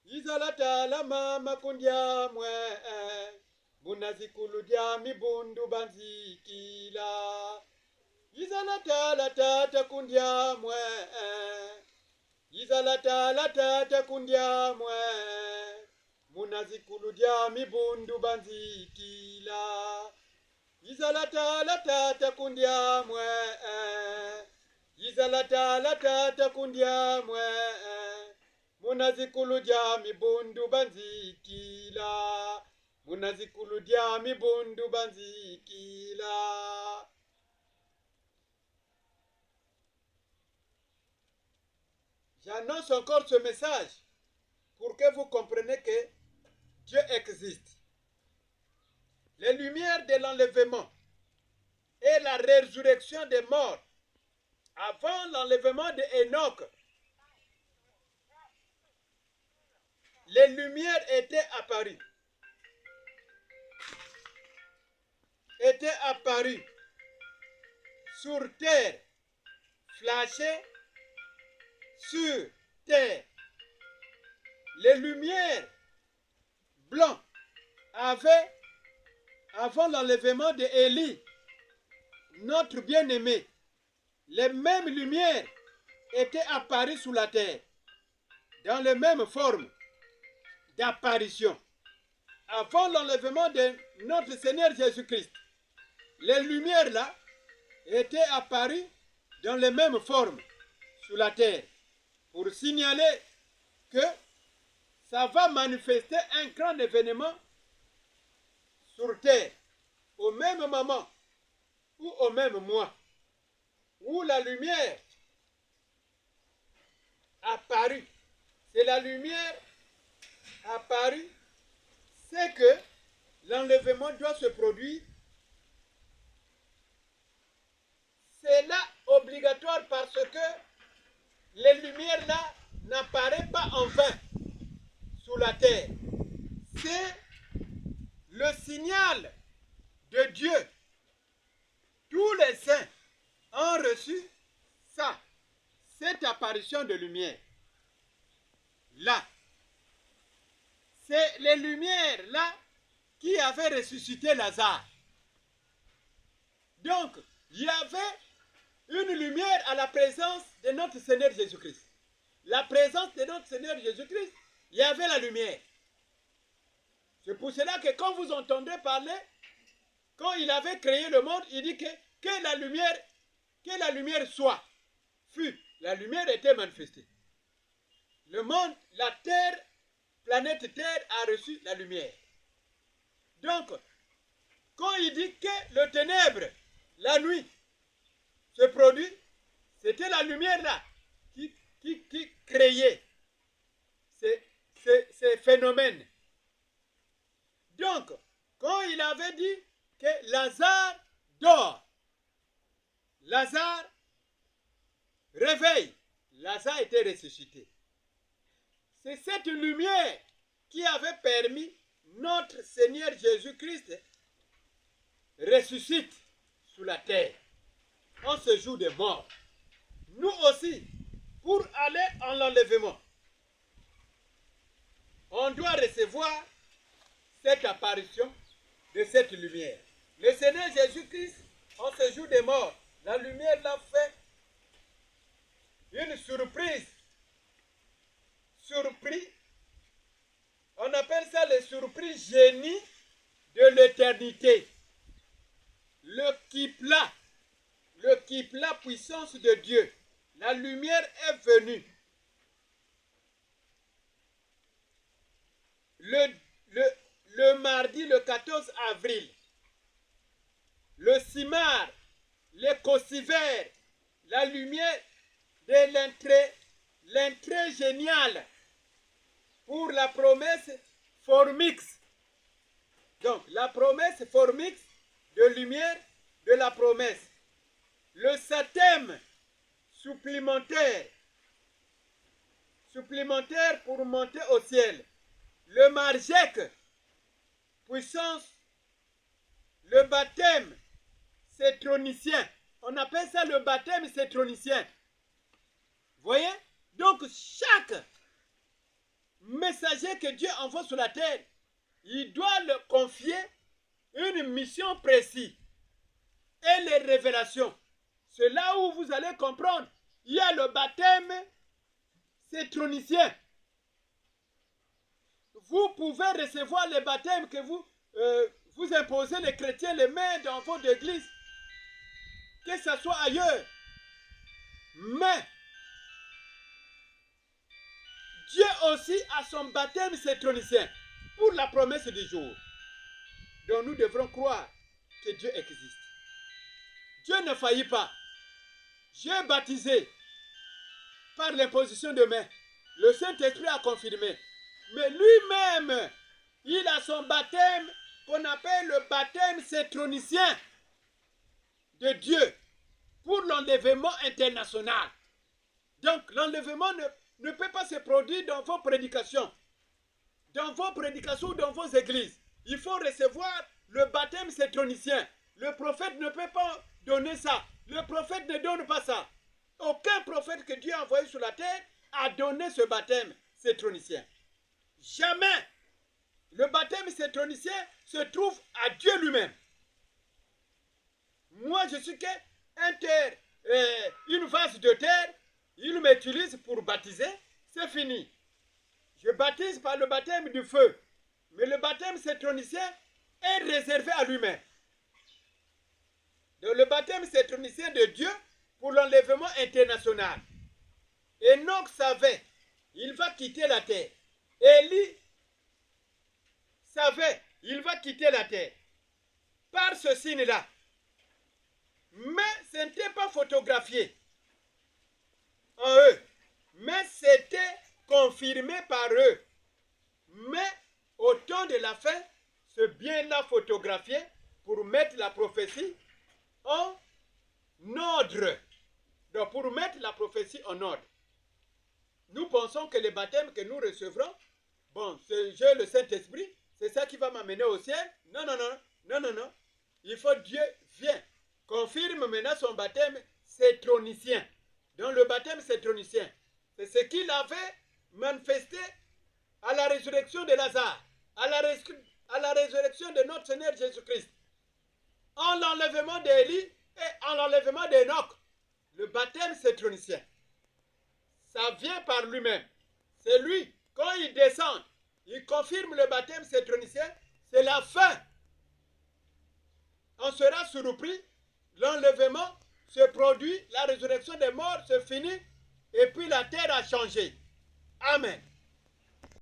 Izalata la mama kundia mwe munazikulu dia mibundu banzikila. Izalata la tata kundia mwe Izalata la tata kundia mwe munazikulu dia mibundu banzikila. Izalata la tata kundia mwe Izalata la tata kundia mwe munazikulu dia mibundu banzikila. Munazikulu dia mibundu banzikila. J'annonce encore ce message pour que vous compreniez que Dieu existe. Les lumières de l'enlèvement et la résurrection des morts avant l'enlèvement d'Enoch, les lumières étaient apparues sur terre, flashées sur terre. Les lumières blanches avaient, avant l'enlèvement d'Élie, notre bien-aimé, les mêmes lumières étaient apparues sur la terre, dans les mêmes formes d'apparition. Avant l'enlèvement de notre Seigneur Jésus-Christ, les lumières là étaient apparues dans les mêmes formes sur la terre, pour signaler que ça va manifester un grand événement sur terre, au même moment ou au même mois, où la lumière apparue. C'est la lumière apparue, c'est que l'enlèvement doit se produire. C'est là obligatoire parce que les lumières là n'apparaissent pas en vain sous la terre. C'est le signal de Dieu. Tous les saints ont reçu ça, cette apparition de lumière. Là, c'est les lumières là qui avaient ressuscité Lazare. Donc, il y avait une lumière à la présence de notre Seigneur Jésus-Christ. La présence de notre Seigneur Jésus-Christ, il y avait la lumière. C'est pour cela que quand vous entendez parler, quand il avait créé le monde, il dit que la lumière soit, fut. La lumière était manifestée. Le monde, la terre, planète Terre a reçu la lumière. Donc, quand il dit que le ténèbre, la nuit, se produit, c'était la lumière là qui créait ces phénomènes. Donc, quand il avait dit que Lazare dort, Lazare réveille, Lazare était ressuscité. C'est cette lumière qui avait permis notre Seigneur Jésus-Christ ressuscite sur la terre en ce jour des morts. Nous aussi, pour aller en l'enlèvement, on doit recevoir cette apparition de cette lumière. Le Seigneur Jésus-Christ, en ce jour des morts, la lumière l'a fait une surprise. On appelle ça les surprises génies de l'éternité. Le Kipla, puissance de Dieu. La lumière est venue. Le mardi, le 14 avril, le Simar, le Cossiver, la lumière de l'entrée géniale pour la promesse Formix. Donc, la promesse Formix de lumière de la promesse. Le Satem supplémentaire pour monter au ciel. Le Marjek, puissance. Le baptême cétronicien. On appelle ça le baptême cétronicien. Voyez? Donc chaque quelqu'un que Dieu envoie sur la terre, il doit le confier une mission précise et les révélations. C'est là où vous allez comprendre. Il y a le baptême cétronicien. Vous pouvez recevoir le baptême que vous imposez les chrétiens les mains dans votre église, que ce soit ailleurs. Mais Dieu aussi a son baptême cétronicien pour la promesse du jour, dont nous devrons croire que Dieu existe. Dieu ne faillit pas. Dieu est baptisé par l'imposition de main. Le Saint-Esprit a confirmé. Mais lui-même, il a son baptême qu'on appelle le baptême cétronicien de Dieu pour l'enlèvement international. Donc l'enlèvement ne peut pas se produire dans vos prédications. Dans vos prédications ou dans vos églises. Il faut recevoir le baptême cétronicien. Le prophète ne peut pas donner ça. Le prophète ne donne pas ça. Aucun prophète que Dieu a envoyé sur la terre a donné ce baptême cétronicien. Jamais. Le baptême cétronicien se trouve à Dieu lui-même. Moi, je suis qu'un terre, une vase de terre. Il m'utilise pour baptiser. C'est fini. Je baptise par le baptême du feu. Mais le baptême cétronicien est réservé à lui-même. Donc le baptême cétronicien de Dieu pour l'enlèvement international. Enoch savait, il va quitter la terre. Élie savait, il va quitter la terre. Par ce signe-là. Mais ce n'était pas photographié en eux. Mais c'était confirmé par eux. Mais au temps de la fin, ce bien-là photographié pour mettre la prophétie en ordre. Donc pour mettre la prophétie en ordre. Nous pensons que le baptême que nous recevrons, bon, j'ai le Saint-Esprit, c'est ça qui va m'amener au ciel. Non, non, non, non, non, non. Il faut Dieu vient, confirme maintenant son baptême cétronicien. Donc le baptême cétronicien, c'est ce qu'il avait manifesté à la résurrection de Lazare, à la résurrection de notre Seigneur Jésus-Christ, en l'enlèvement d'Élie et en l'enlèvement d'Enoch. Le baptême cétronicien, ça vient par lui-même. C'est lui, quand il descend, il confirme le baptême cétronicien, c'est la fin. On sera surpris, l'enlèvement se produit, la résurrection des morts se finit, et puis la terre a changé. Amen.